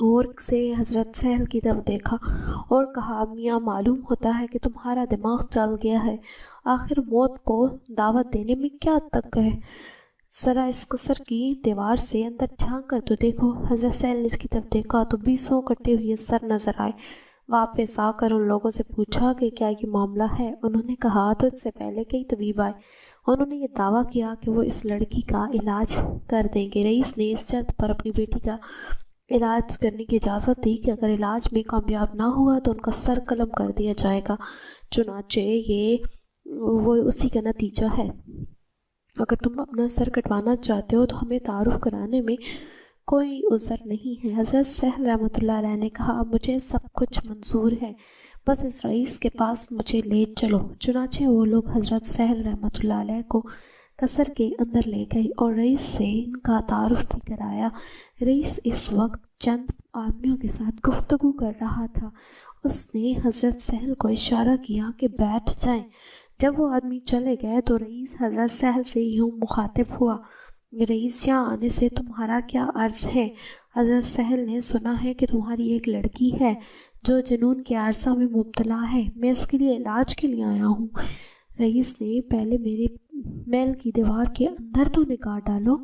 غور سے حضرت سہل کی طرف دیکھا اور کہا میاں معلوم ہوتا ہے کہ تمہارا دماغ چل گیا ہے، آخر موت کو دعوت دینے میں کیا تک ہے؟ ذرا اس قصر کی دیوار سے اندر جھانک کر تو دیکھو۔ حضرت سہل نے اس کی طرف دیکھا تو 20 کٹے ہوئے سر نظر آئے۔ واپس آ کر ان لوگوں سے پوچھا کہ کیا یہ معاملہ ہے؟ انہوں نے کہا تو اس سے پہلے کئی طبیب آئے، انہوں نے یہ دعویٰ کیا کہ وہ اس لڑکی کا علاج کر دیں گے۔ رئیس نے اس شرط پر اپنی بیٹی کا علاج کرنے کی اجازت دی کہ اگر علاج میں کامیاب نہ ہوا تو ان کا سر قلم کر دیا جائے گا۔ چنانچہ وہ اسی کا نتیجہ ہے۔ اگر تم اپنا سر کٹوانا چاہتے ہو تو ہمیں تعارف کرانے میں کوئی عذر نہیں ہے۔ حضرت سہل رحمۃ اللہ علیہ نے کہا مجھے سب کچھ منظور ہے، بس اس رئیس کے پاس مجھے لے چلو۔ چنانچہ وہ لوگ حضرت سہل رحمۃ اللہ علیہ کو قصر کے اندر لے گئے اور رئیس سے ان کا تعارف بھی کرایا۔ رئیس اس وقت چند آدمیوں کے ساتھ گفتگو کر رہا تھا۔ اس نے حضرت سہل کو اشارہ کیا کہ بیٹھ جائیں۔ جب وہ آدمی چلے گئے تو رئیس حضرت سہل سے یوں مخاطب ہوا، رئیس یہاں آنے سے تمہارا کیا عرض ہے؟ حضرت سہل نے سنا ہے کہ تمہاری ایک لڑکی ہے جو جنون کے عارضہ میں مبتلا ہے، میں اس کے لیے علاج کے لیے آیا ہوں۔ رئیس نے پہلے میرے محل کی دیوار کے اندر تو نگاہ ڈالو۔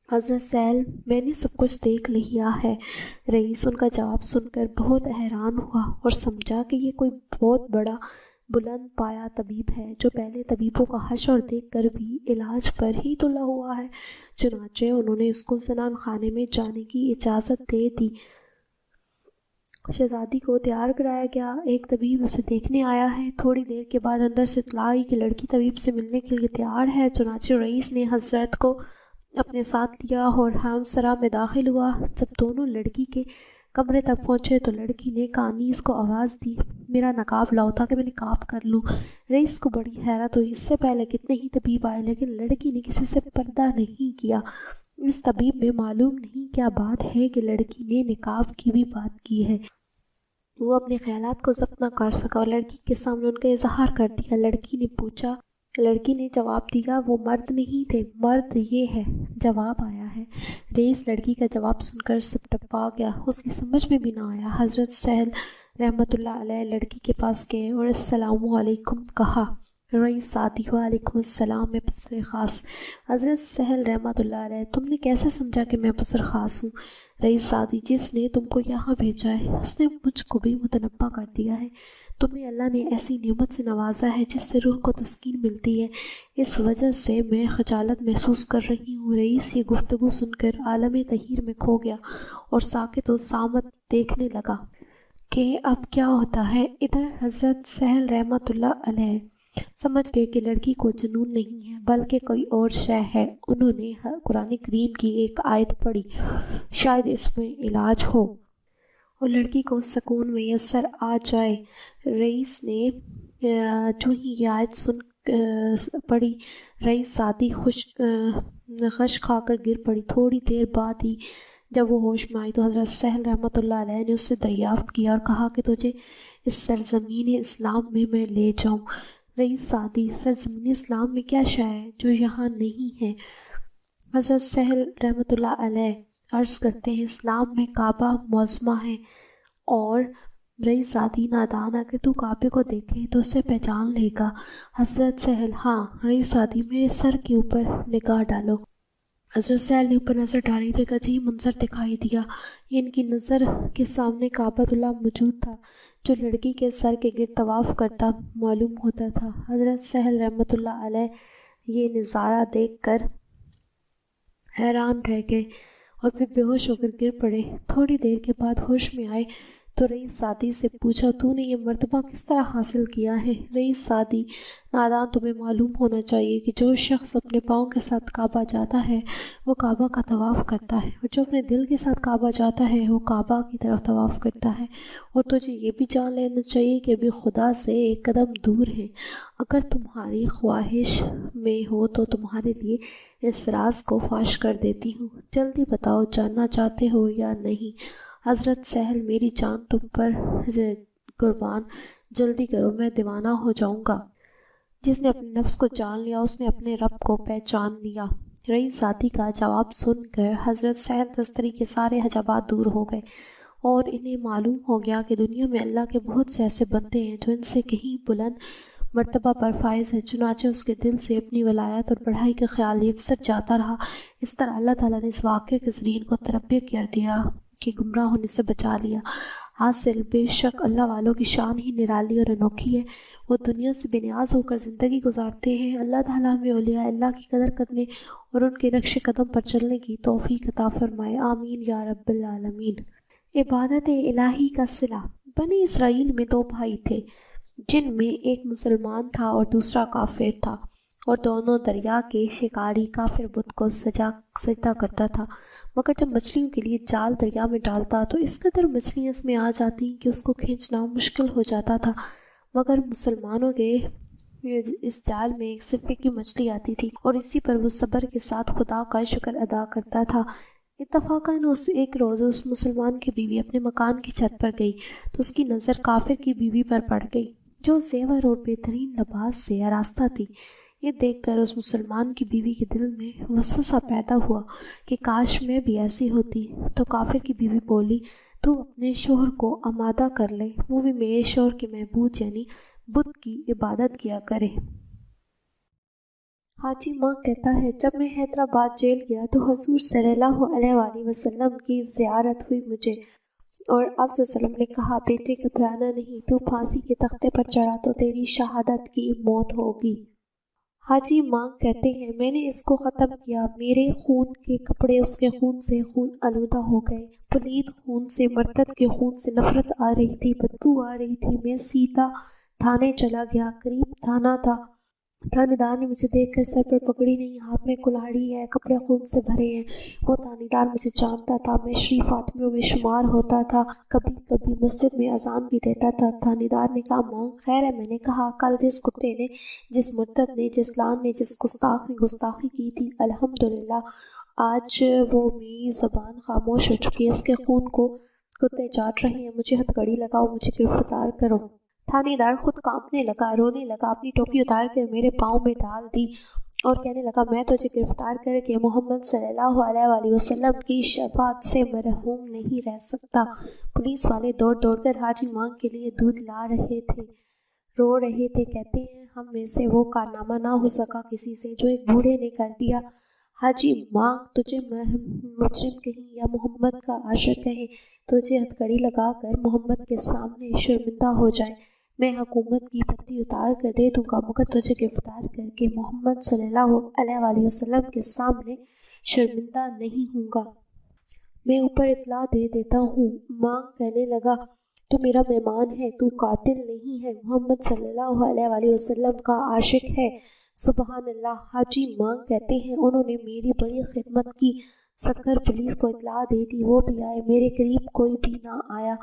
حضرت سہل میں نے سب کچھ دیکھ لیا ہے۔ رئیس ان کا جواب سن کر بہت حیران ہوا اور سمجھا کہ یہ کوئی بہت بڑا بلند پایا طبیب ہے جو پہلے طبیبوں کا حشر دیکھ کر بھی علاج پر ہی تلا ہوا ہے۔ چنانچہ انہوں نے اس کو زنان خانے میں جانے کی اجازت دے دی۔ شہزادی کو تیار کرایا گیا، ایک طبیب اسے دیکھنے آیا ہے۔ تھوڑی دیر کے بعد اندر سے اطلاع آئی کہ لڑکی طبیب سے ملنے کے لیے تیار ہے۔ چنانچہ رئیس نے حضرت کو اپنے ساتھ لیا اور حرم سرا میں داخل ہوا۔ جب دونوں لڑکی کے کمرے تک پہنچے تو لڑکی نے کانیز کو آواز دی، میرا نقاب لاؤ تاکہ میں نقاب کر لوں۔ رئیس کو بڑی حیرت ہوئی، اس سے پہلے کتنے ہی طبیب آئے لیکن لڑکی نے کسی سے پردہ نہیں کیا۔ اس طبیب میں معلوم نہیں کیا بات ہے کہ لڑکی نے نقاب کی بھی بات کی ہے۔ وہ اپنے خیالات کو ضبط نہ کر سکا اور لڑکی کے سامنے ان کا اظہار کر دیا۔ لڑکی نے جواب دیا وہ مرد نہیں تھے، مرد یہ ہے۔ جواب آیا ہے۔ رئیس لڑکی کا جواب سن کر سب ٹپا گیا، اس کی سمجھ میں بھی نہ آیا۔ حضرت سہل رحمۃ اللہ علیہ لڑکی کے پاس گئے اور السلام علیکم کہا۔ رئیس سعدی وعلیکم السلام، میں پسر خاص۔ حضرت سہل رحمۃ اللہ علیہ تم نے کیسے سمجھا کہ میں پسر خاص ہوں؟ رئیس سعدی جس نے تم کو یہاں بھیجا ہے اس نے مجھ کو بھی متنبہ کر دیا ہے۔ تمہیں اللہ نے ایسی نعمت سے نوازا ہے جس سے روح کو تسکین ملتی ہے، اس وجہ سے میں خجالت محسوس کر رہی ہوں۔ رئیس یہ گفتگو سن کر عالم تحیر میں کھو گیا اور ساکت و صامت دیکھنے لگا کہ اب کیا ہوتا ہے۔ ادھر حضرت سہل رحمۃ اللہ علیہ سمجھ گئے کہ لڑکی کو جنون نہیں ہے بلکہ کوئی اور شے ہے۔ انہوں نے قرآن کریم کی ایک آیت پڑھی، شاید اس میں علاج ہو اور لڑکی کو سکون میسر آ جائے۔ رئیس نے جو ہی یہ آیت پڑھی، رئیس سعدی خش کھا کر گر پڑی۔ تھوڑی دیر بعد ہی جب وہ ہوش میں آئی تو حضرت سہل رحمۃ اللہ علیہ نے اس سے دریافت کیا اور کہا کہ تجھے اس سرزمین اسلام میں میں لے جاؤں۔ رئیس سعدی سرزمین اسلام میں کیا شے ہے جو یہاں نہیں ہے؟ حضرت سہل رحمۃ اللہ علیہ عرض کرتے ہیں اسلام میں کعبہ معظمہ ہے اور رئیس سعدی نادان اگر تو کعبے کو دیکھے تو اسے پہچان لے گا۔ حضرت سہل ہاں۔ رئیس سعدی میرے سر کے اوپر نگاہ ڈالو۔ حضرت سہل نے اوپر نظر ڈالی تو ایک عجیب منظر دکھائی دیا۔ یہ ان کی نظر کے سامنے کعبۃ اللہ موجود تھا جو لڑکی کے سر کے گرد طواف کرتا معلوم ہوتا تھا۔ حضرت سہل رحمۃ اللہ علیہ یہ نظارہ دیکھ کر حیران رہ گئے اور پھر بے ہوش ہو کر گر پڑے۔ تھوڑی دیر کے بعد ہوش میں آئے تو رئیس سعدی سے پوچھا تو نے یہ مرتبہ کس طرح حاصل کیا ہے؟ رئیس سعدی نادان تمہیں معلوم ہونا چاہیے کہ جو شخص اپنے پاؤں کے ساتھ کعبہ جاتا ہے وہ کعبہ کا طواف کرتا ہے اور جو اپنے دل کے ساتھ کعبہ جاتا ہے وہ کعبہ کی طرف طواف کرتا ہے، اور تجھے یہ بھی جان لینا چاہیے کہ ابھی خدا سے ایک قدم دور ہے۔ اگر تمہاری خواہش میں ہو تو تمہارے لیے اس راز کو فاش کر دیتی ہوں، جلدی بتاؤ جاننا چاہتے ہو یا نہیں؟ حضرت سہل میری جان تم پر قربان، جلدی کرو میں دیوانہ ہو جاؤں گا۔ جس نے اپنے نفس کو جان لیا اس نے اپنے رب کو پہچان لیا۔ رئیس ذاتی کا جواب سن کر حضرت سید دستری کے سارے حجابات دور ہو گئے اور انہیں معلوم ہو گیا کہ دنیا میں اللہ کے بہت سے ایسے بندے ہیں جو ان سے کہیں بلند مرتبہ پر فائز ہے۔ چنانچہ اس کے دل سے اپنی ولایت اور پڑھائی کا خیال یکسر جاتا رہا۔ اس طرح اللہ تعالیٰ نے اس واقعے کے ذریعے کو تربیت کر دیا کہ گمراہ ہونے سے بچا لیا۔ حاصل بے شک اللہ والوں کی شان ہی نرالی اور انوکھی ہے۔ وہ دنیا سے بے نیاز ہو کر زندگی گزارتے ہیں۔ اللہ تعالیٰ ہمیں اولیاء اللہ کی قدر کرنے اور ان کے نقش قدم پر چلنے کی توفیق عطا فرمائے، آمین یا رب العالمین۔ عبادت الہی کا صلہ۔ بنی اسرائیل میں 2 بھائی تھے جن میں ایک مسلمان تھا اور دوسرا کافر تھا، اور دونوں دریا کے شکاری کافر بت کو سجدہ کرتا تھا، مگر جب مچھلیوں کے لیے جال دریا میں ڈالتا تو اس قدر مچھلیاں اس میں آ جاتی کہ اس کو کھینچنا مشکل ہو جاتا تھا، مگر مسلمانوں کے اس جال میں ایک صرف ایک ہی مچھلی آتی تھی اور اسی پر وہ صبر کے ساتھ خدا کا شکر ادا کرتا تھا۔ اتفاقاً ایک روز اس مسلمان کی بیوی اپنے مکان کی چھت پر گئی تو اس کی نظر کافر کی بیوی پر پڑ گئی جو زیور اور بہترین لباس سے آراستہ تھی۔ یہ دیکھ کر اس مسلمان کی بیوی کے دل میں وسوسہ پیدا ہوا کہ کاش میں بھی ایسی ہوتی۔ تو کافر کی بیوی بولی، تو اپنے شوہر کو آمادہ کر لے، وہ بھی میرے شوہر کے معبود یعنی بت کی عبادت کیا کرے۔ حاجی ماں کہتا ہے، جب میں حیدرآباد جیل گیا تو حضور صلی اللہ علیہ وآلہ وسلم کی زیارت ہوئی مجھے، اور آپ صلی اللہ علیہ وسلم نے کہا، بیٹے گھبرانا نہیں، تو پھانسی کے تختے پر چڑھا تو تیری شہادت کی موت ہوگی۔ حاجی ماں کہتے ہیں، میں نے اس کو ختم کیا، میرے خون کے کپڑے اس کے خون سے خون آلودہ ہو گئے، پلید خون سے، مرتد کے خون سے نفرت آ رہی تھی، بدبو آ رہی تھی۔ میں سیدھا تھانے چلا گیا، قریب تھانہ تھا۔ تھانے دار نے مجھے دیکھ کر سر پر پکڑی نہیں، ہاتھ میں کلاڑی ہے، کپڑے خون سے بھرے ہیں۔ وہ تھانے دار مجھے جانتا تھا، میں شریف آدمیوں میں شمار ہوتا تھا، کبھی کبھی مسجد میں اذان بھی دیتا تھا۔ تھانے دار نے کہا، ماں خیر ہے؟ میں نے کہا، کل جس کتے نے، جس مرتد نے، جس لان نے، جس گستاخ نے گستاخی کی تھی، الحمدللہ آج وہ میری زبان خاموش ہو چکی ہے، اس کے خون کو کتے چاٹ رہے ہیں، مجھے ہتھکڑی لگاؤ، مجھے گرفتار کرو۔ تھانے دار خود کانپنے لگا، رونے لگا، اپنی ٹوپی اتار کر میرے پاؤں میں ڈال دی اور کہنے لگا، میں تجھے گرفتار کر کے محمد صلی اللہ علیہ وآلہ وسلم کی شفاعت سے محروم نہیں رہ سکتا۔ پولیس والے دوڑ دوڑ کر حاجی ماں کے لیے دودھ لا رہے تھے، رو رہے تھے، کہتے ہیں، ہم میں سے وہ کارنامہ نہ ہو سکا کسی سے جو ایک بوڑھے نے کر دیا۔ حاجی ماں تجھے مجرم کہیں یا محمد کا عاشق کہیں، تجھے ہتھکڑی لگا کر محمد کے سامنے شرمندہ ہو جائے، میں حکومت کی پٹی اتار کر دے دوں گا، مگر تجھے گرفتار کر کے محمد صلی اللہ علیہ وآلہ وسلم کے سامنے شرمندہ نہیں ہوں گا۔ میں اوپر اطلاع دے دیتا ہوں۔ ماں کہنے لگا، تو میرا مہمان ہے، تو قاتل نہیں ہے، محمد صلی اللہ علیہ وآلہ وسلم کا عاشق ہے۔ سبحان اللہ۔ حاجی ماں کہتے ہیں، انہوں نے میری بڑی خدمت کی، سکر پولیس کو اطلاع دے دی، وہ بھی آئے، میرے قریب کوئی بھی نہ آیا،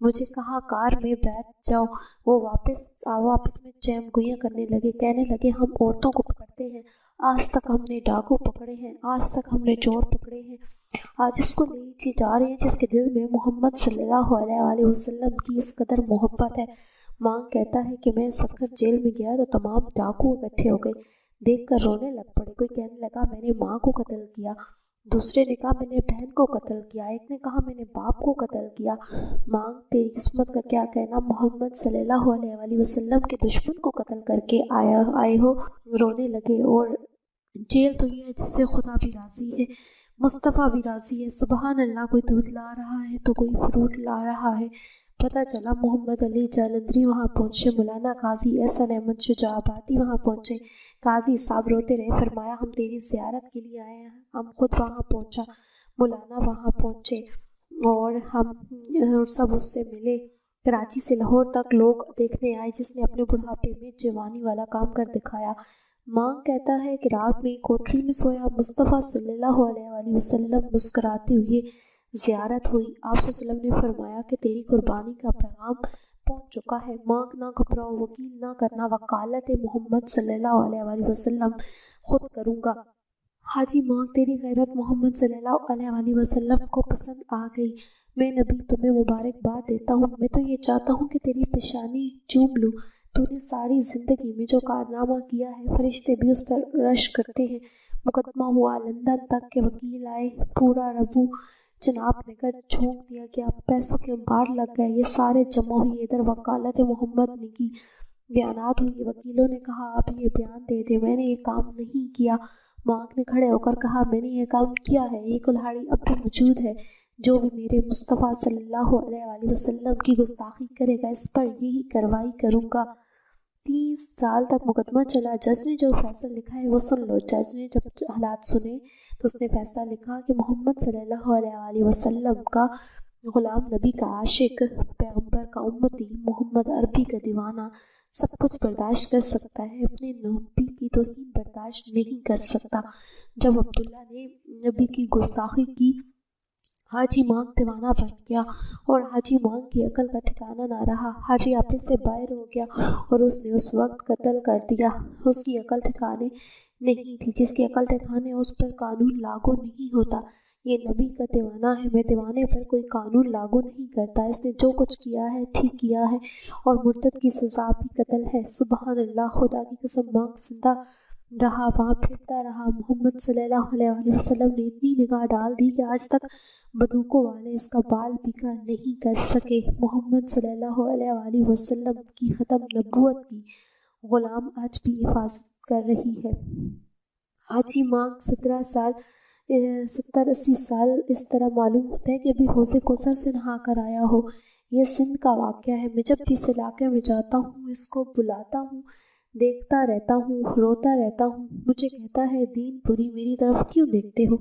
مجھے کہا کار میں بیٹھ جاؤ۔ وہ واپس میں چیم گوئیاں کرنے لگے، کہنے لگے، ہم عورتوں کو پکڑتے ہیں، آج تک ہم نے ڈاکو پکڑے ہیں، آج تک ہم نے چور پکڑے ہیں، آج اس کو لے چی جا رہے ہیں جس کے دل میں محمد صلی اللہ علیہ وآلہ وسلم کی اس قدر محبت ہے۔ ماں کہتا ہے کہ میں سکر جیل میں گیا تو تمام ڈاکو اکٹھے ہو گئے، دیکھ کر رونے لگ پڑے، کوئی کہنے لگا، میں نے ماں کو قتل کیا، دوسرے نے کہا، میں نے بہن کو قتل کیا، ایک نے کہا، میں نے باپ کو قتل کیا۔ ماں تیری قسمت کا کیا کہنا، محمد صلی اللہ علیہ وآلہ وسلم کے دشمن کو قتل کر کے آئے ہو۔ رونے لگے۔ اور جیل تو یہ ہے جس سے خدا بھی راضی ہے، مصطفیٰ بھی راضی ہے۔ سبحان اللہ۔ کوئی دودھ لا رہا ہے تو کوئی فروٹ لا رہا ہے۔ پتہ چلا محمد علی جالندھری وہاں پہنچے، مولانا قاضی احسن احمد شجاع آبادی وہاں پہنچے۔ قاضی صاحب روتے رہے، فرمایا، ہم تیری زیارت کے لیے آئے ہیں۔ ہم خود وہاں پہنچا، مولانا وہاں پہنچے اور ہم سب اس سے ملے۔ کراچی سے لاہور تک لوگ دیکھنے آئے جس نے اپنے بڑھاپے میں جوانی والا کام کر دکھایا۔ ماں کہتا ہے کہ رات میں کوٹری میں سویا، مصطفیٰ صلی اللہ علیہ وآلہ وسلم مسکراتے ہوئے زیارت ہوئی۔ آپ صلی اللہ علیہ وسلم نے فرمایا کہ تیری قربانی کا پیغام پہنچ چکا ہے، ماں نہ گھبراؤ، وکیل نہ کرنا، وکالت محمد صلی اللہ علیہ وآلہ وسلم خود کروں گا۔ حاجی ماں تیری غیرت محمد صلی اللہ علیہ وآلہ وسلم کو پسند آ گئی، میں نبی تمہیں مبارکباد دیتا ہوں، میں تو یہ چاہتا ہوں کہ تیری پیشانی چوم لوں، تو نے ساری زندگی میں جو کارنامہ کیا ہے فرشتے بھی اس پر رشک کرتے ہیں، مقدمہ ہوا، لندن تک کے وکیل آئے، پورا ربو جناب نے کر جھونک دیا کہ اب پیسوں کے انبار لگ گئے، یہ سارے جمع ہوئے، ادھر وکالت محمد نے کی، بیانات ہوئی، وکیلوں نے کہا آپ یہ بیان دے دیں، میں نے یہ کام نہیں کیا۔ مانگ نے کھڑے ہو کر کہا میں نے یہ کام کیا ہے، یہ کلہاڑی اب بھی موجود ہے، جو بھی میرے مصطفیٰ صلی اللہ علیہ وآلہ وسلم کی گستاخی کرے گا اس پر یہی کارروائی کروں گا۔ 30 سال تک مقدمہ چلا۔ جج نے جو فیصلہ لکھا ہے وہ سن لو۔ جج نے جب حالات سنے تو اس نے فیصلہ لکھا کہ محمد صلی اللہ علیہ وآلہ وسلم کا غلام، نبی کا عاشق، پیغمبر کا امتی، محمد عربی کا دیوانہ سب کچھ برداشت کر سکتا ہے، اپنے نبی کی توہین برداشت نہیں کر سکتا۔ جب عبداللہ نے نبی کی گستاخی کی، حاجی مانگ دیوانہ بن گیا اور حاجی مانگ کی عقل کا ٹھکانہ نہ رہا۔ حاجی آپے سے باہر ہو گیا اور اس نے اس وقت قتل کر دیا۔ اس کی عقل ٹھکانے نہیں تھی، جس کی عقل ٹھکانے اس پر قانون لاگو نہیں ہوتا۔ یہ نبی کا دیوانہ ہے، میں دیوانے پر کوئی قانون لاگو نہیں کرتا۔ اس نے جو کچھ کیا ہے ٹھیک کیا ہے اور مرتد کی سزا بھی قتل ہے۔ سبحان اللہ، خدا کی قسم مانگ زندہ رہا، وہاں پھرتا رہا۔ محمد صلی اللہ علیہ وآلہ وسلم نے اتنی نگاہ ڈال دی کہ آج تک بندوقوں والے اس کا بال پیکا نہیں کر سکے۔ محمد صلی اللہ علیہ وآلہ وسلم کی ختم نبوت کی غلام آج بھی حفاظت کر رہی ہے۔ حاجی مانگ 70-80 سال اس طرح معلوم ہوتا ہے کہ ابھی حوض کوثر سے نہا کر آیا ہو۔ یہ سندھ کا واقعہ ہے۔ میں جب بھی اس علاقے میں جاتا ہوں اس کو بلاتا ہوں، دیکھتا رہتا ہوں، روتا رہتا ہوں۔ مجھے کہتا ہے دین پوری میری طرف کیوں دیکھتے ہو؟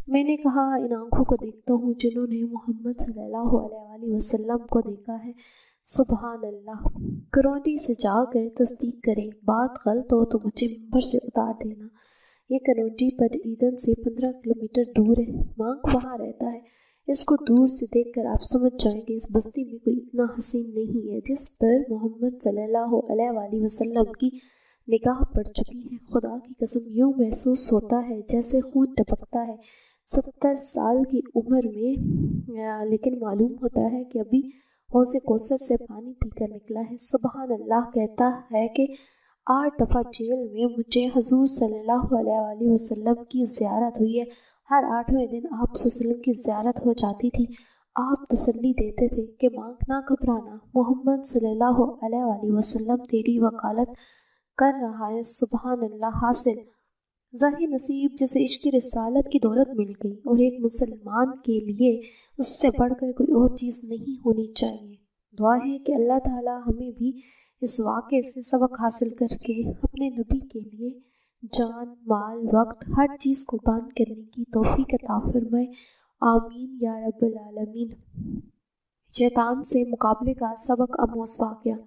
میں نے کہا ان آنکھوں کو دیکھتا ہوں جنہوں نے محمد صلی اللہ علیہ وآلہ وسلم کو دیکھا ہے۔ سبحان اللہ۔ کرونٹی سے جا کر تصدیق کریں، بات غلط ہو تو مجھے ممبر سے اتار دینا۔ یہ کرونٹی پر ایدھن سے 15 کلومیٹر دور ہے۔ مانگ وہاں رہتا ہے۔ اس کو دور سے دیکھ کر آپ سمجھ جائیں کہ اس بستی میں کوئی اتنا حسین نہیں ہے جس پر محمد صلی اللہ علیہ وآلہ وسلم کی نگاہ پڑ چکی ہے۔ خدا کی قسم یوں محسوس ہوتا ہے جیسے خون ٹپکتا ہے 70 سال کی عمر میں، لیکن معلوم ہوتا ہے کہ ابھی حوض کوثر سے پانی پی کر نکلا ہے۔ سبحان اللہ۔ کہتا ہے کہ 8 دفعہ جیل میں مجھے حضور صلی اللہ علیہ وآلہ وسلم کی زیارت ہوئی ہے۔ ہر 8ویں دن آپ صلی اللہ علیہ وسلم کی زیارت ہو جاتی تھی۔ آپ تسلی دیتے تھے کہ مانگ نہ گھبرانا، محمد صلی اللہ علیہ وآلہ وسلم تیری وکالت کر رہا ہے۔ سبحان اللہ۔ حاصل ظاہر نصیب جسے عشق رسالت کی دولت مل گئی اور ایک مسلمان کے لیے اس سے بڑھ کر کوئی اور چیز نہیں ہونی چاہیے۔ دعا ہے کہ اللہ تعالی ہمیں بھی اس واقعے سے سبق حاصل کر کے اپنے نبی کے لیے جان، مال، وقت، ہر چیز قربان کرنے کی توفیق عطا فرمائے۔ آمین یا رب العالمین۔ شیطان سے مقابلے کا سبق آموز واقعہ۔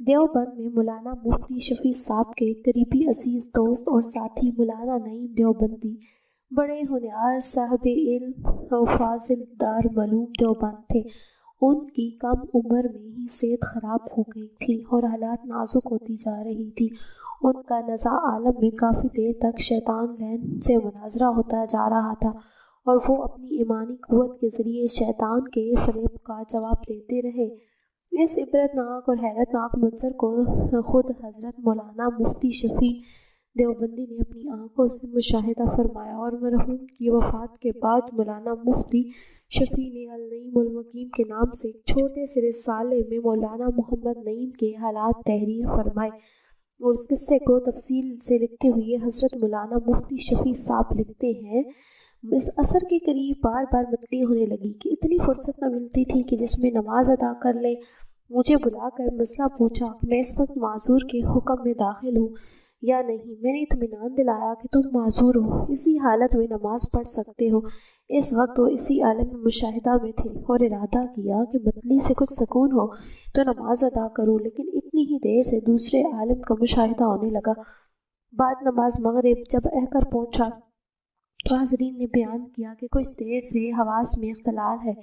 دیوبند میں مولانا مفتی شفیع صاحب کے قریبی عزیز دوست اور ساتھی مولانا نعیم دیوبندی بڑے ہونہار صاحب علم و فاضل دار معلوم دیوبند تھے۔ ان کی کم عمر میں ہی صحت خراب ہو گئی تھی اور حالات نازک ہوتی جا رہی تھی۔ ان کا نزاع عالم میں کافی دیر تک شیطان لعن سے مناظرہ ہوتا جا رہا تھا اور وہ اپنی ایمانی قوت کے ذریعے شیطان کے فریب کا جواب دیتے رہے۔ اس عبرتناک اور حیرت ناک منظر کو خود حضرت مولانا مفتی شفیع دیوبندی نے اپنی آنکھوں سے مشاہدہ فرمایا اور مرحوم کی وفات کے بعد مولانا مفتی شفیع نے النعیم المقیم کے نام سے ایک چھوٹے سے رسالے میں مولانا محمد نعیم کے حالات تحریر فرمائے اور اس قصے کو تفصیل سے لکھتے ہوئے حضرت مولانا مفتی شفیع صاحب لکھتے ہیں، اس عصر کے قریب بار بار مطلع ہونے لگی کہ اتنی فرصت نہ ملتی تھی کہ جس میں نماز ادا کر لے۔ مجھے بلا کر مسئلہ پوچھا کہ میں اس وقت معذور کے حکم میں داخل ہوں یا نہیں۔ میں نے اطمینان دلایا کہ تم معذور ہو، اسی حالت میں نماز پڑھ سکتے ہو۔ اس وقت وہ اسی عالم مشاہدہ میں تھے اور ارادہ کیا کہ مطلع سے کچھ سکون ہو تو نماز ادا کروں، لیکن اتنی ہی دیر سے دوسرے عالم کا مشاہدہ ہونے لگا۔ بعد نماز مغرب جب اہکر پہنچا تو حاضرین نے بیان کیا کہ کچھ دیر سے حواس میں اختلال ہے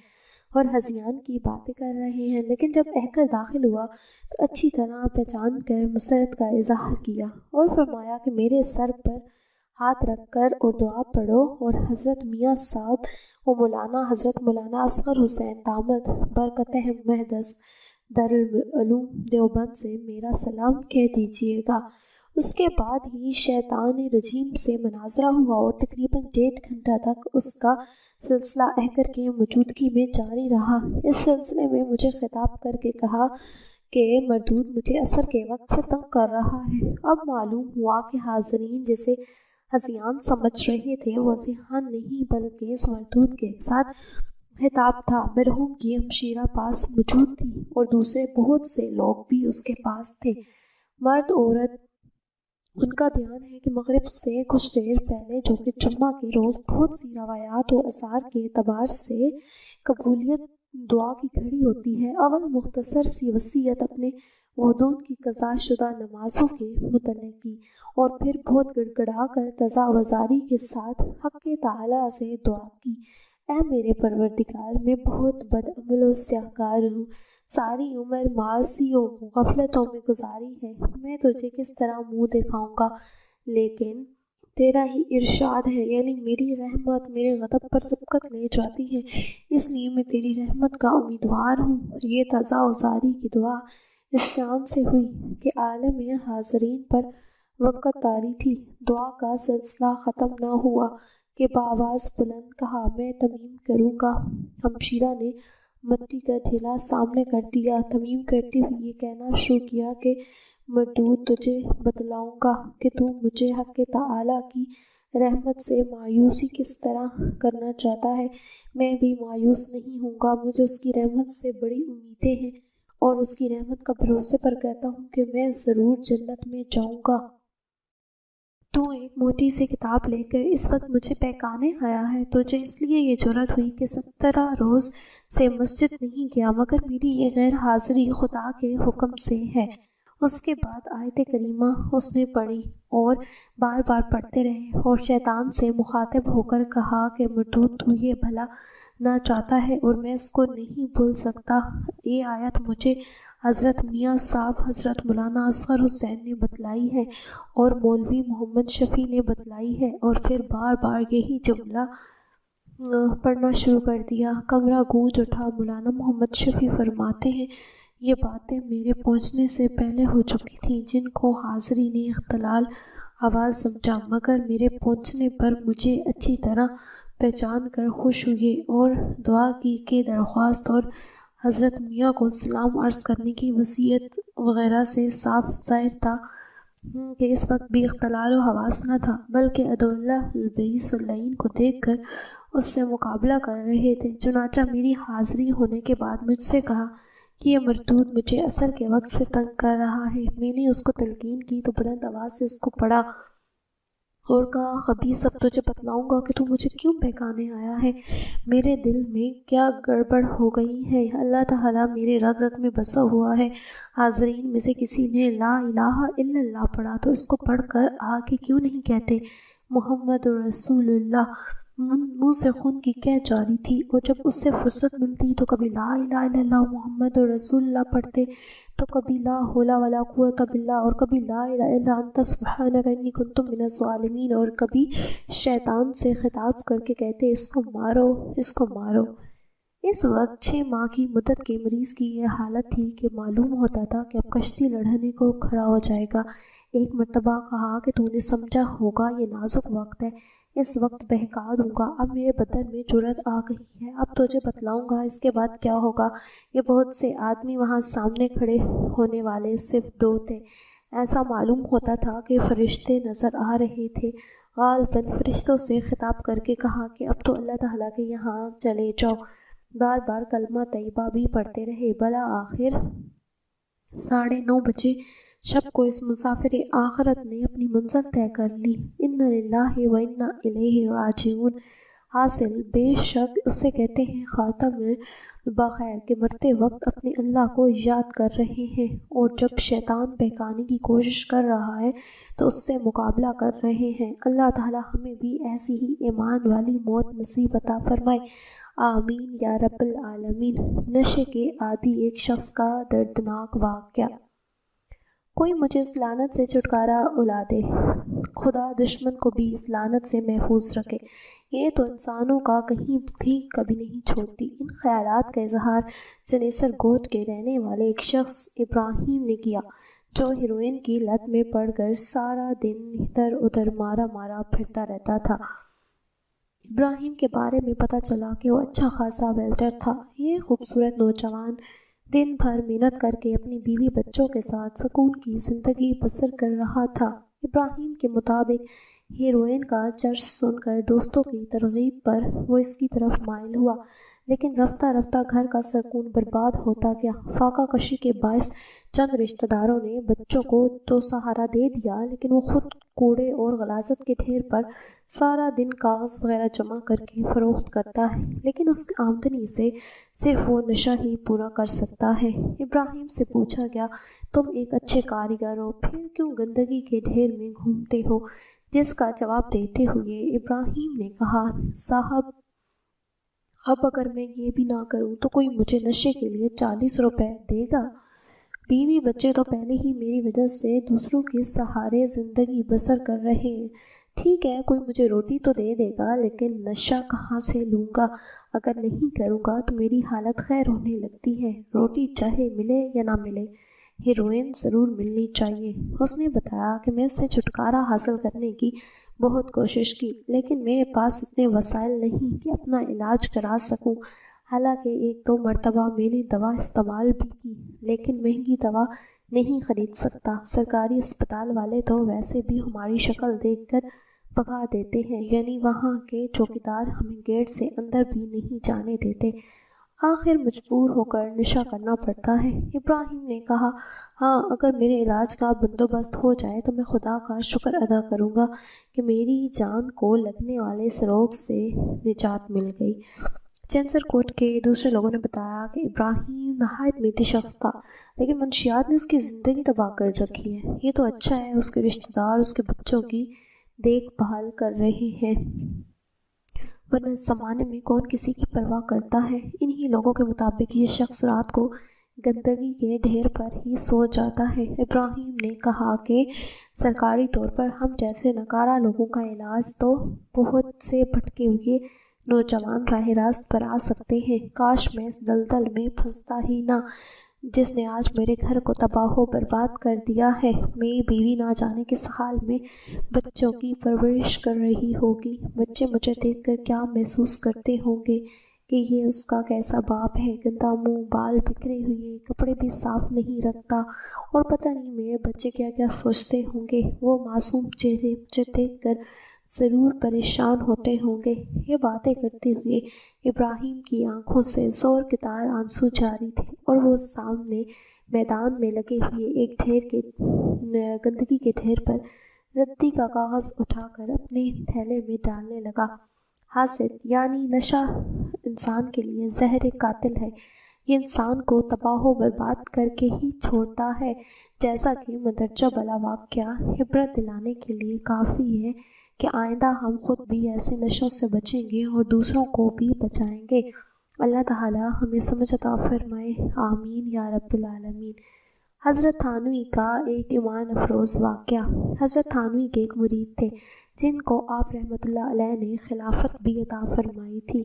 اور ہذیان کی باتیں کر رہے ہیں، لیکن جب اہکر داخل ہوا تو اچھی طرح پہچان کر مسرت کا اظہار کیا اور فرمایا کہ میرے سر پر ہاتھ رکھ کر اور دعا پڑھو اور حضرت میاں صاحب و مولانا حضرت مولانا اصغر حسین دامت برکتہم محدث دارالعلوم دیوبند سے میرا سلام کہہ دیجیے گا۔ اس کے بعد ہی شیطان رجیم سے مناظرہ ہوا اور تقریباً 1.5 گھنٹہ تک اس کا سلسلہ احکر کے موجودگی میں جاری رہا۔ اس سلسلے میں مجھے خطاب کر کے کہا کہ مردود مجھے عصر کے وقت سے تنگ کر رہا ہے۔ اب معلوم ہوا کہ حاضرین جسے ہذیان سمجھ رہے تھے وہ ہذیان نہیں بلکہ اس مردود کے ساتھ خطاب تھا۔ مرحوم کی ہمشیرہ پاس موجود تھی اور دوسرے بہت سے لوگ بھی اس کے پاس تھے، مرد عورت۔ ان کا بیان ہے کہ مغرب سے کچھ دیر پہلے جو کہ جمعہ کے روز بہت سی روایات و آثار کے اعتبار سے قبولیت دعا کی گھڑی ہوتی ہے۔ اول مختصر سی وصیت اپنے ودون کی قضا شدہ نمازوں کے متعلق کی اور پھر بہت گڑ گڑا کر تضاوزاری کے ساتھ حق تعالیٰ سے دعا کی، اے میرے پروردگار، میں بہت بد عمل و سیاہکار ہوں، ساری عمر معاصیوں غفلتوں میں گزاری ہے، میں تجھے کس طرح منہ دکھاؤں گا، لیکن تیرا ہی ارشاد ہے، یعنی میری رحمت میرے غضب پر سبقت لے جاتی ہے، اس لیے میں تیری رحمت کا امیدوار ہوں۔ یہ تضاوزاری کی دعا اس شان سے ہوئی کہ عالم حاضرین پر وقت طاری تھی۔ دعا کا سلسلہ ختم نہ ہوا کہ بآواز بلند کہا، میں تمیم کروں گا۔ ہمشیرہ نے مٹی کا تھیلا سامنے کر دیا، تمیم کرتے ہوئے یہ کہنا شروع کیا کہ مردود، تجھے بتلاؤں گا کہ تو مجھے حق تعالیٰ کی رحمت سے مایوسی کس طرح کرنا چاہتا ہے۔ میں بھی مایوس نہیں ہوں گا، مجھے اس کی رحمت سے بڑی امیدیں ہیں اور اس کی رحمت کا بھروسے پر کہتا ہوں کہ میں ضرور جنت میں جاؤں گا۔ تو ایک موٹی سی کتاب لے کر اس وقت مجھے بہکانے آیا ہے۔ تجھے اس لیے یہ جرأت ہوئی کہ 17 روز سے مسجد نہیں گیا، مگر میری یہ غیر حاضری خدا کے حکم سے ہے۔ اس کے بعد آیت کریمہ اس نے پڑھی اور بار بار پڑھتے رہے اور شیطان سے مخاطب ہو کر کہا کہ مردود، تو یہ بھلا نہ چاہتا ہے اور میں اس کو نہیں بھول سکتا۔ یہ آیت مجھے حضرت میاں صاحب حضرت مولانا اصغر حسین نے بتلائی ہے اور مولوی محمد شفیع نے بتلائی ہے، اور پھر بار بار یہی جملہ پڑھنا شروع کر دیا۔ کمرہ گونج اٹھا۔ مولانا محمد شفیع فرماتے ہیں، یہ باتیں میرے پہنچنے سے پہلے ہو چکی تھیں، جن کو حاضری نے اختلال آواز سمجھا، مگر میرے پہنچنے پر مجھے اچھی طرح پہچان کر خوش ہوئے اور دعا کی کہ درخواست اور حضرت میاں کو سلام عرض کرنے کی وصیت وغیرہ سے صاف ظاہر تھا کہ اس وقت بھی اختلال و حواس نہ تھا، بلکہ عدواللہ البیس اللعین کو دیکھ کر اس سے مقابلہ کر رہے تھے۔ چنانچہ میری حاضری ہونے کے بعد مجھ سے کہا کہ یہ مردود مجھے عصر کے وقت سے تنگ کر رہا ہے۔ میں نے اس کو تلقین کی تو بلند آواز سے اس کو پڑھا اور کہا، خبیث، اب تجھے بتلاؤں گا کہ تو مجھے کیوں بہکانے آیا ہے۔ میرے دل میں کیا گڑبڑ ہو گئی ہے، اللہ تعالیٰ میرے رگ رگ میں بسا ہوا ہے۔ حاضرین میں سے کسی نے لا الہ الا اللہ پڑھا تو اس کو پڑھ کر آگے کیوں نہیں کہتے محمد رسول اللہ۔ منہ سے خون کی قحط جاری تھی اور جب اس سے فرصت ملتی تو کبھی لا الہ الا اللہ محمد رسول اللہ پڑھتے، تو کبھی لا حول ولا قوت باللہ، اور کبھی لا الہ الا انت سبحانک انی کنت من الظالمین، اور کبھی شیطان سے خطاب کر کے کہتے، اس کو مارو، اس کو مارو۔ اس وقت 6 ماہ کی مدت کے مریض کی یہ حالت تھی کہ معلوم ہوتا تھا کہ اب کشتی لڑھنے کو کھڑا ہو جائے گا۔ ایک مرتبہ کہا کہ تو نے سمجھا ہوگا یہ نازک وقت ہے، اس وقت بہکا دوں گا۔ اب میرے بدن میں جرأت آ گئی ہے، اب تجھے بتلاؤں گا اس کے بعد کیا ہوگا۔ یہ بہت سے آدمی وہاں سامنے کھڑے ہونے والے صرف 2 تھے۔ ایسا معلوم ہوتا تھا کہ فرشتے نظر آ رہے تھے۔ غالباً فرشتوں سے خطاب کر کے کہا کہ اب تو اللہ تعالیٰ کے یہاں چلے جاؤ۔ بار بار کلمہ طیبہ بھی پڑھتے رہے۔ بالآخر 9:30 بجے شب کو اس مسافر آخرت نے اپنی منزل طے کر لی۔ انا للہ و انا الیہ راجعون۔ حاصل بے شک اسے کہتے ہیں خاتم بخیر کہ مرتے وقت اپنے اللہ کو یاد کر رہے ہیں، اور جب شیطان بہکانے کی کوشش کر رہا ہے تو اس سے مقابلہ کر رہے ہیں۔ اللہ تعالی ہمیں بھی ایسی ہی ایمان والی موت نصیب عطا فرمائے، آمین یا رب العالمین۔ نشے کے عادی ایک شخص کا دردناک واقعہ۔ کوئی مجھے اس لعنت سے چھٹکارا الا دے، خدا دشمن کو بھی اس لعنت سے محفوظ رکھے۔ یہ تو انسانوں کا کہیں کبھی نہیں چھوڑتی۔ ان خیالات کا اظہار چنیسر گوٹ کے رہنے والے ایک شخص ابراہیم نے کیا، جو ہیروئن کی لت میں پڑ کر سارا دن ادھر ادھر مارا پھرتا رہتا تھا۔ ابراہیم کے بارے میں پتہ چلا کہ وہ اچھا خاصا ویلڈر تھا۔ یہ خوبصورت نوجوان دن بھر محنت کر کے اپنی بیوی بچوں کے ساتھ سکون کی زندگی بسر کر رہا تھا۔ ابراہیم کے مطابق ہیروئن کا چرچ سن کر دوستوں کی ترغیب پر وہ اس کی طرف مائل ہوا، لیکن رفتہ رفتہ گھر کا سکون برباد ہوتا گیا۔ فاقہ کشی کے باعث چند رشتہ داروں نے بچوں کو تو سہارا دے دیا، لیکن وہ خود کوڑے اور غلاظت کے ڈھیر پر سارا دن کاغذ وغیرہ جمع کر کے فروخت کرتا ہے، لیکن اس کی آمدنی سے صرف وہ نشہ ہی پورا کر سکتا ہے۔ ابراہیم سے پوچھا گیا، تم ایک اچھے کاریگر ہو، پھر کیوں گندگی کے ڈھیر میں گھومتے ہو؟ جس کا جواب دیتے ہوئے ابراہیم نے کہا، صاحب اب اگر میں یہ بھی نہ کروں تو کوئی مجھے نشے کے لیے 40 روپے دے گا؟ بیوی بچے تو پہلے ہی میری وجہ سے دوسروں کے سہارے زندگی بسر کر رہے ہیں۔ ٹھیک ہے، کوئی مجھے روٹی تو دے دے گا، لیکن نشہ کہاں سے لوں گا؟ اگر نہیں کروں گا تو میری حالت خیر ہونے لگتی ہے۔ روٹی چاہے ملے یا نہ ملے، ہیروئن ضرور ملنی چاہیے۔ اس نے بتایا کہ میں اس سے چھٹکارا حاصل کرنے کی بہت کوشش کی، لیکن میرے پاس اتنے وسائل نہیں کہ اپنا علاج کرا سکوں۔ حالانکہ ایک دو مرتبہ میں نے دوا استعمال بھی کی، لیکن مہنگی دوا نہیں خرید سکتا۔ سرکاری اسپتال والے تو ویسے بھی ہماری شکل دیکھ کر بھگا دیتے ہیں، یعنی وہاں کے چوکیدار ہمیں گیٹ سے اندر بھی نہیں جانے دیتے۔ آخر مجبور ہو کر نشہ کرنا پڑتا ہے۔ ابراہیم نے کہا، ہاں، اگر میرے علاج کا بندوبست ہو جائے تو میں خدا کا شکر ادا کروں گا کہ میری جان کو لگنے والے اس روگ سے نجات مل گئی۔ چینسر کوٹ کے دوسرے لوگوں نے بتایا کہ ابراہیم نہایت محنتی شخص تھا، لیکن منشیات نے اس کی زندگی تباہ کر رکھی ہے۔ یہ تو اچھا ہے اس کے رشتہ دار اس کے بچوں کی دیکھ بھال کر رہے ہیں، ورنہ اس زمانے میں کون کسی کی پرواہ کرتا ہے؟ انہی لوگوں کے مطابق یہ شخص رات کو گندگی کے ڈھیر پر ہی سو جاتا ہے۔ ابراہیم نے کہا کہ سرکاری طور پر ہم جیسے ناکارہ لوگوں کا علاج تو بہت سے بھٹکے ہوئے نوجوان راہ راست پر آ سکتے ہیں۔ کاش میں اس دلدل میں پھنستا ہی نہ جس نے آج میرے گھر کو تباہ و برباد کر دیا ہے۔ میری بیوی نہ جانے کس حال میں بچوں کی پرورش کر رہی ہوگی۔ بچے مجھے دیکھ کر کیا محسوس کرتے ہوں گے کہ یہ اس کا کیسا باپ ہے، گندا منہ، بال بکھرے ہوئے، کپڑے بھی صاف نہیں رکھتا، اور پتہ نہیں میرے بچے کیا کیا سوچتے ہوں گے۔ وہ معصوم چہرے مجھے دیکھ کر ضرور پریشان ہوتے ہوں گے۔ یہ باتیں کرتے ہوئے ابراہیم کی آنکھوں سے زور کے تار آنسو جاری تھے، اور وہ سامنے میدان میں لگے ہوئے ایک گندگی کے ڈھیر پر ردی کا کاغذ اٹھا کر اپنے تھیلے میں ڈالنے لگا۔ حاسد یعنی نشہ انسان کے لیے زہر قاتل ہے۔ یہ انسان کو تباہ و برباد کر کے ہی چھوڑتا ہے، جیسا کہ مندرجہ بالا واقعہ عبرت دلانے کے لیے کافی ہے کہ آئندہ ہم خود بھی ایسے نشوں سے بچیں گے اور دوسروں کو بھی بچائیں گے۔ اللہ تعالیٰ ہمیں سمجھ عطا فرمائے، آمین یا رب العالمین۔ حضرت تھانوی کا ایک ایمان افروز واقعہ۔ حضرت تھانوی کے ایک مرید تھے جن کو آپ رحمۃ اللہ علیہ نے خلافت بھی عطا فرمائی تھی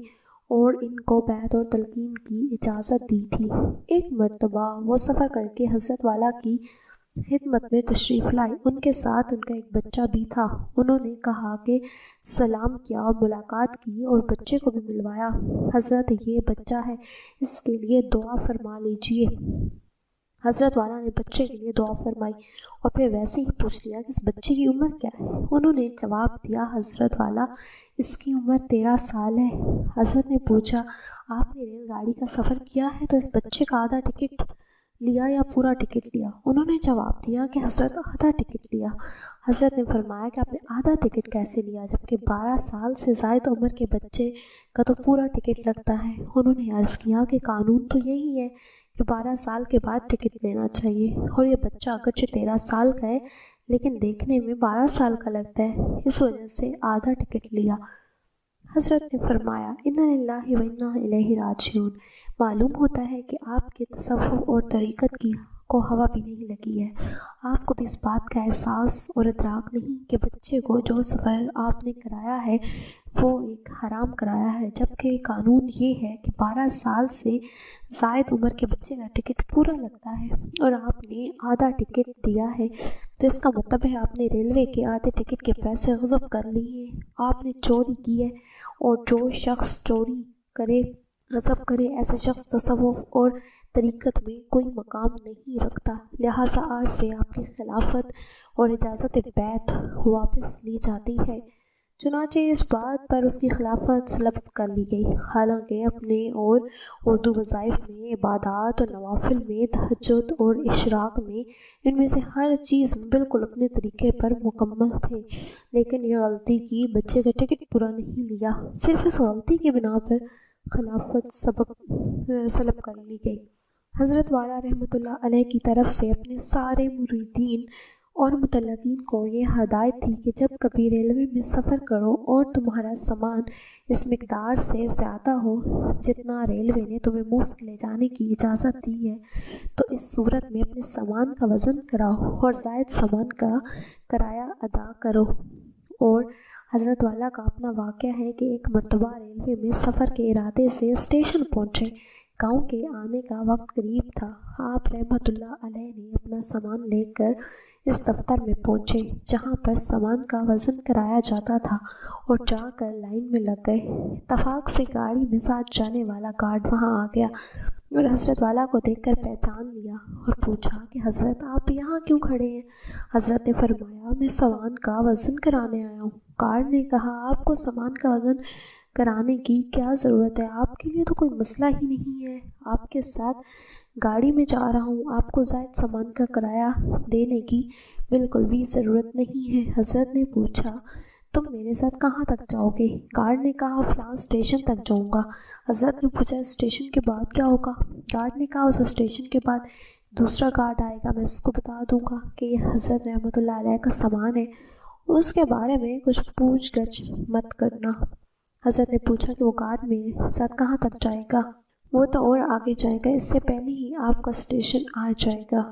اور ان کو بیعت اور تلقین کی اجازت دی تھی۔ ایک مرتبہ وہ سفر کر کے حضرت والا کی خدمت میں تشریف لائے۔ ان کے ساتھ ان کا ایک بچہ بھی تھا۔ انہوں نے کہا کہ سلام کیا اور ملاقات کی اور بچے کو بھی ملوایا۔ حضرت یہ بچہ ہے، اس کے لیے دعا فرما لیجئے۔ حضرت والا نے بچے کے لیے دعا فرمائی اور پھر ویسے ہی پوچھ لیا کہ اس بچے کی عمر کیا ہے؟ انہوں نے جواب دیا، حضرت والا اس کی عمر 13 سال ہے۔ حضرت نے پوچھا، آپ نے ریل گاڑی کا سفر کیا ہے تو اس بچے کا آدھا ٹکٹ لیا یا پورا ٹکٹ لیا؟ انہوں نے جواب دیا کہ حضرت آدھا ٹکٹ لیا۔ حضرت نے فرمایا کہ آپ نے آدھا ٹکٹ کیسے لیا جبکہ 12 سال سے زائد عمر کے بچے کا تو پورا ٹکٹ لگتا ہے؟ انہوں نے عرض کیا کہ قانون تو یہی ہے کہ 12 سال کے بعد ٹکٹ لینا چاہیے، اور یہ بچہ اگرچہ 13 سال کا ہے لیکن دیکھنے میں 12 سال کا لگتا ہے، اس وجہ سے آدھا ٹکٹ لیا۔ حضرت نے فرمایا، انا للہ و انا الیہ راجعون۔ معلوم ہوتا ہے کہ آپ کے تصوف اور طریقت کی کو ہوا بھی نہیں لگی ہے۔ آپ کو بھی اس بات کا احساس اور ادراک نہیں کہ بچے کو جو سفر آپ نے کرایا ہے وہ ایک حرام کرایا ہے، جبکہ قانون یہ ہے کہ 12 سال سے زائد عمر کے بچے کا ٹکٹ پورا لگتا ہے، اور آپ نے آدھا ٹکٹ دیا ہے تو اس کا مطلب ہے آپ نے ریلوے کے آدھے ٹکٹ کے پیسے غصب کر لیے ہیں۔ آپ نے چوری کی ہے، اور جو شخص چوری کرے، غصب کرے، ایسے شخص تصوف اور طریقت میں کوئی مقام نہیں رکھتا، لہٰذا آج سے آپ کی خلافت اور اجازت بیعت واپس لی جاتی ہے۔ چنانچہ اس بات پر اس کی خلافت سلب کر لی گئی، حالانکہ اپنے اور اردو وظائف میں، عبادات اور نوافل میں، تہجد اور اشراق میں، ان میں سے ہر چیز میں بالکل اپنے طریقے پر مکمل تھے، لیکن یہ غلطی کی بچے کا ٹکٹ پورا نہیں لیا۔ صرف اس غلطی کی بنا پر خلافت سلب کر لی گئی۔ حضرت والا رحمۃ اللہ علیہ کی طرف سے اپنے سارے مریدین اور متعلقین کو یہ ہدایت تھی کہ جب کبھی ریلوے میں سفر کرو اور تمہارا سامان اس مقدار سے زیادہ ہو جتنا ریلوے نے تمہیں مفت لے جانے کی اجازت دی ہے، تو اس صورت میں اپنے سامان کا وزن کراؤ اور زائد سامان کا کرایہ ادا کرو۔ اور حضرت والا کا اپنا واقعہ ہے کہ ایک مرتبہ ریلوے میں سفر کے ارادے سے اسٹیشن پہنچے۔ گاؤں کے آنے کا وقت قریب تھا۔ آپ رحمۃ اللہ علیہ نے اپنا سامان لے کر اس دفتر میں پہنچے جہاں پر سامان کا وزن کرایا جاتا تھا، اور جا کر لائن میں لگ گئے۔ اتفاق سے گاڑی میں ساتھ جانے والا گارڈ وہاں آ گیا اور حضرت والا کو دیکھ کر پہچان لیا اور پوچھا کہ حضرت آپ یہاں کیوں کھڑے ہیں؟ حضرت نے فرمایا میں سامان کا وزن کرانے آیا ہوں۔ گارڈ نے کہا آپ کو سامان کا وزن کرانے کی کیا ضرورت ہے؟ آپ کے لیے تو کوئی مسئلہ ہی نہیں ہے، آپ کے ساتھ گاڑی میں جا رہا ہوں، آپ کو زائد سامان کا کرایہ دینے کی بالکل بھی ضرورت نہیں ہے۔ حضرت نے پوچھا تم میرے ساتھ کہاں تک جاؤ گے؟ گارڈ نے کہا فلاں اسٹیشن تک جاؤں گا۔ حضرت نے پوچھا اسٹیشن کے بعد کیا ہوگا؟ گارڈ نے کہا اس اسٹیشن کے بعد دوسرا گارڈ آئے گا، میں اس کو بتا دوں گا کہ یہ حضرت رحمۃ اللہ علیہ کا سامان ہے، اس کے بارے میں کچھ پوچھ گچھ مت کرنا۔ حضرت نے پوچھا کہ وہ گارڈ میرے ساتھ کہاں تک جائے گا؟ وہ تو اور آگے جائے گا، اس سے پہلے ہی آپ کا اسٹیشن آ جائے گا۔